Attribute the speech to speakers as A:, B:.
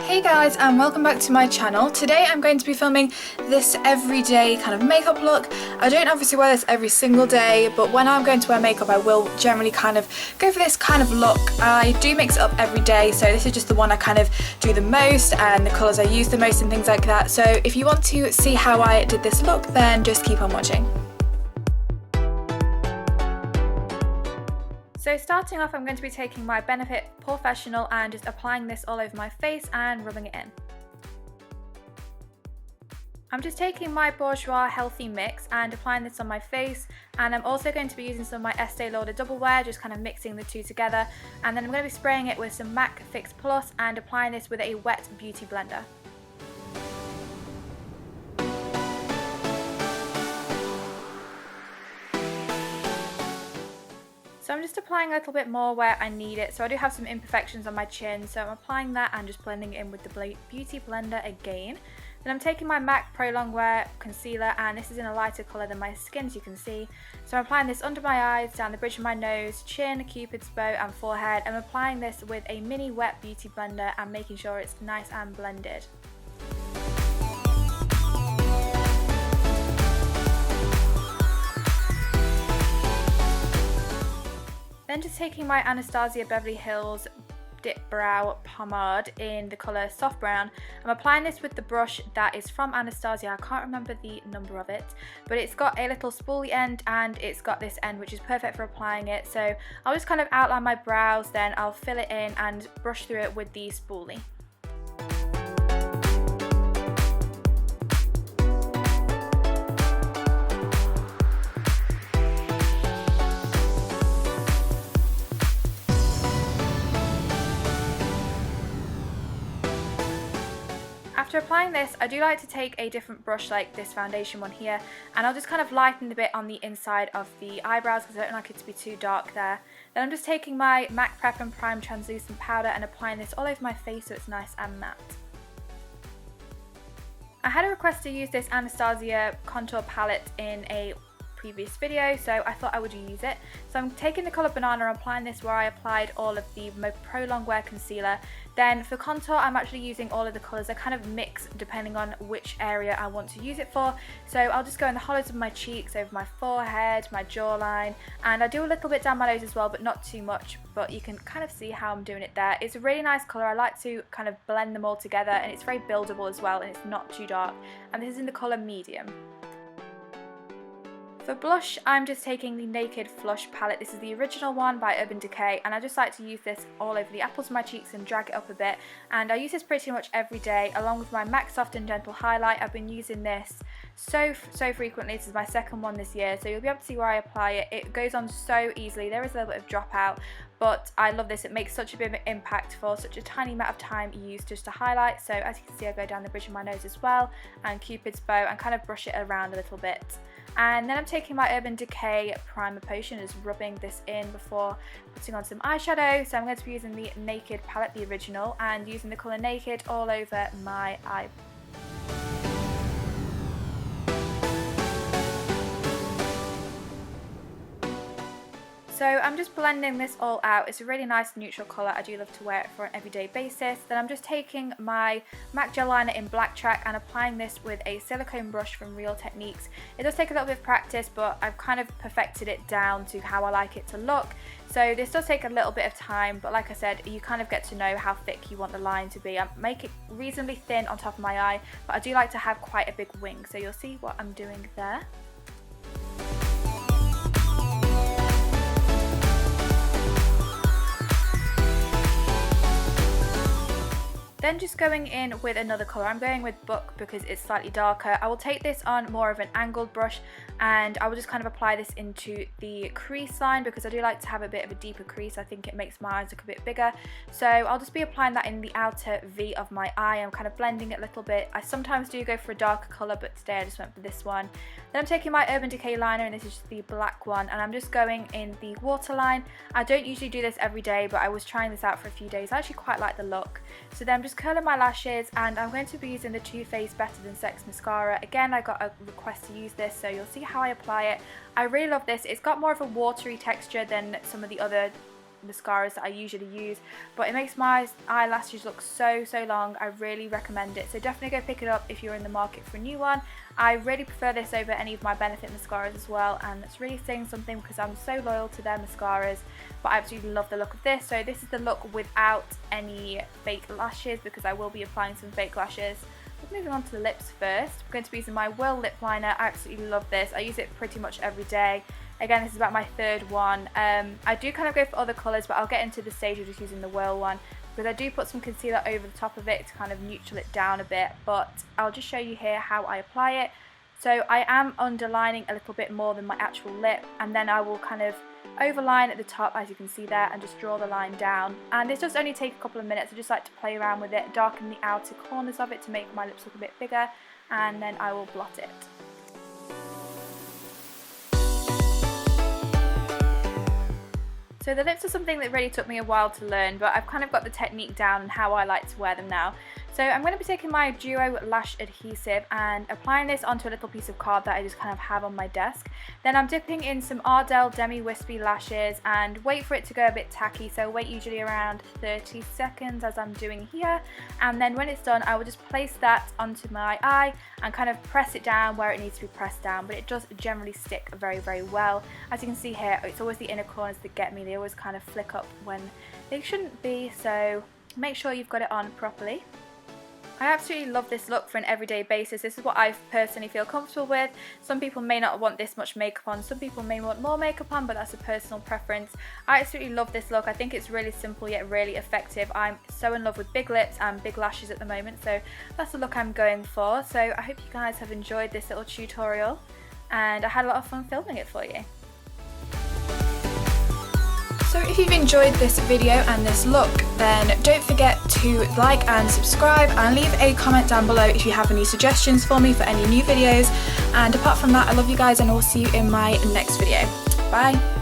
A: Hey guys, and welcome back to my channel. Today I'm going to be filming this everyday kind of makeup look. I don't obviously wear this every single day, but when I'm going to wear makeup I will generally kind of go for this kind of look. I do mix it up every day, so this is just the one I kind of do the most and the colours I use the most and things like that. So if you want to see how I did this look, then just keep on watching. So starting off, I'm going to be taking my Benefit Porefessional and just applying this all over my face and rubbing it in. I'm just taking my Bourjois Healthy mix and applying this on my face, and I'm also going to be using some of my Estee Lauder DoubleWear, just kind of mixing the two together, and then I'm going to be spraying it with some MAC Fix Plus and applying this with a wet beauty blender. So I'm just applying a little bit more where I need it. So I do have some imperfections on my chin, so I'm applying that and just blending it in with the beauty blender again. Then I'm taking my MAC Pro Longwear concealer, and this is in a lighter colour than my skin, as you can see. So I'm applying this under my eyes, down the bridge of my nose, chin, cupid's bow and forehead. I'm applying this with a mini wet beauty blender and making sure it's nice and blended. Then just taking my Anastasia Beverly Hills Dipbrow pomade in the colour Soft Brown. I'm applying this with the brush that is from Anastasia. I can't remember the number of it, but it's got a little spoolie end and it's got this end which is perfect for applying it. So I'll just kind of outline my brows, then I'll fill it in and brush through it with the spoolie. After applying this, I do like to take a different brush like this foundation one here, and I'll just kind of lighten the bit on the inside of the eyebrows because I don't like it to be too dark there. Then I'm just taking my MAC Prep and Prime translucent powder and applying this all over my face so it's nice and matte. I had a request to use this Anastasia contour palette in a previous video, so I thought I would use it. So I'm taking the colour Banana and applying this where I applied all of the Pro Longwear concealer. Then for contour I'm actually using all of the colours. I kind of mix depending on which area I want to use it for. So I'll just go in the hollows of my cheeks, over my forehead, my jawline, and I do a little bit down my nose as well, but not too much, but you can kind of see how I'm doing it there. It's a really nice colour. I like to kind of blend them all together, and it's very buildable as well, and it's not too dark, and this is in the colour Medium. For blush, I'm just taking the Naked Flush palette. This is the original one by Urban Decay, and I just like to use this all over the apples of my cheeks and drag it up a bit. And I use this pretty much every day, along with my MAC Soft and Gentle highlight. I've been using this so frequently. This is my second one this year, so you'll be able to see where I apply it. It goes on so easily. There is a little bit of dropout, but I love this. It makes such a big impact for such a tiny amount of time you use just to highlight. So as you can see, I go down the bridge of my nose as well, and cupid's bow, and kind of brush it around a little bit. And then I'm taking my Urban Decay Primer Potion and just rubbing this in before putting on some eyeshadow. So I'm going to be using the Naked palette, the original, and using the colour Naked all over my eye. So I'm just blending this all out. It's a really nice neutral colour. I do love to wear it for an everyday basis. Then I'm just taking my MAC gel liner in Blacktrack and applying this with a silicone brush from Real Techniques. It does take a little bit of practice, but I've kind of perfected it down to how I like it to look. So this does take a little bit of time, but like I said, you kind of get to know how thick you want the line to be. I make it reasonably thin on top of my eye, but I do like to have quite a big wing. So you'll see what I'm doing there. Then just going in with another colour. I'm going with Book because it's slightly darker. I will take this on more of an angled brush, and I will just kind of apply this into the crease line because I do like to have a bit of a deeper crease. I think it makes my eyes look a bit bigger. So I'll just be applying that in the outer V of my eye. I'm kind of blending it a little bit. I sometimes do go for a darker colour, but today I just went for this one. Then I'm taking my Urban Decay liner, and this is the black one, and I'm just going in the waterline. I don't usually do this every day, but I was trying this out for a few days. I actually quite like the look. So then I'm just curling my lashes, and I'm going to be using the Too Faced Better Than Sex mascara. Again, I got a request to use this, so you'll see how I apply it. I really love this. It's got more of a watery texture than some of the other mascaras that I usually use, but it makes my eyelashes look so long. I really recommend it, so definitely go pick it up if you're in the market for a new one. I really prefer this over any of my Benefit mascaras as well, and it's really saying something because I'm so loyal to their mascaras, but I absolutely love the look of this. So this is the look without any fake lashes, because I will be applying some fake lashes. But moving on to the lips first, I'm going to be using my Whirl Lipliner. I absolutely love this. I use it pretty much every day. Again, this is about my third one. I do kind of go for other colours, but I'll get into the stage of just using the Whirl one, because I do put some concealer over the top of it to kind of neutral it down a bit, but I'll just show you here how I apply it. So I am underlining a little bit more than my actual lip, and then I will kind of overline at the top, as you can see there, and just draw the line down. And it does only take a couple of minutes. I just like to play around with it, darken the outer corners of it to make my lips look a bit bigger, and then I will blot it. So the lips are something that really took me a while to learn, but I've kind of got the technique down and how I like to wear them now. So I'm going to be taking my Duo Lash Adhesive and applying this onto a little piece of card that I just kind of have on my desk. Then I'm dipping in some Ardell Demi Wispy lashes and wait for it to go a bit tacky, so wait usually around 30 seconds as I'm doing here. And then when it's done, I will just place that onto my eye and kind of press it down where it needs to be pressed down, but it does generally stick very well. As you can see here, it's always the inner corners that get me. They always kind of flick up when they shouldn't be, so make sure you've got it on properly. I absolutely love this look for an everyday basis. This is what I personally feel comfortable with. Some people may not want this much makeup on, some people may want more makeup on, but that's a personal preference. I absolutely love this look. I think it's really simple yet really effective. I'm so in love with big lips and big lashes at the moment, so that's the look I'm going for. So I hope you guys have enjoyed this little tutorial, and I had a lot of fun filming it for you. So if you've enjoyed this video and this look, then don't forget to like and subscribe, and leave a comment down below if you have any suggestions for me for any new videos. And apart from that, I love you guys, and I'll see you in my next video. Bye!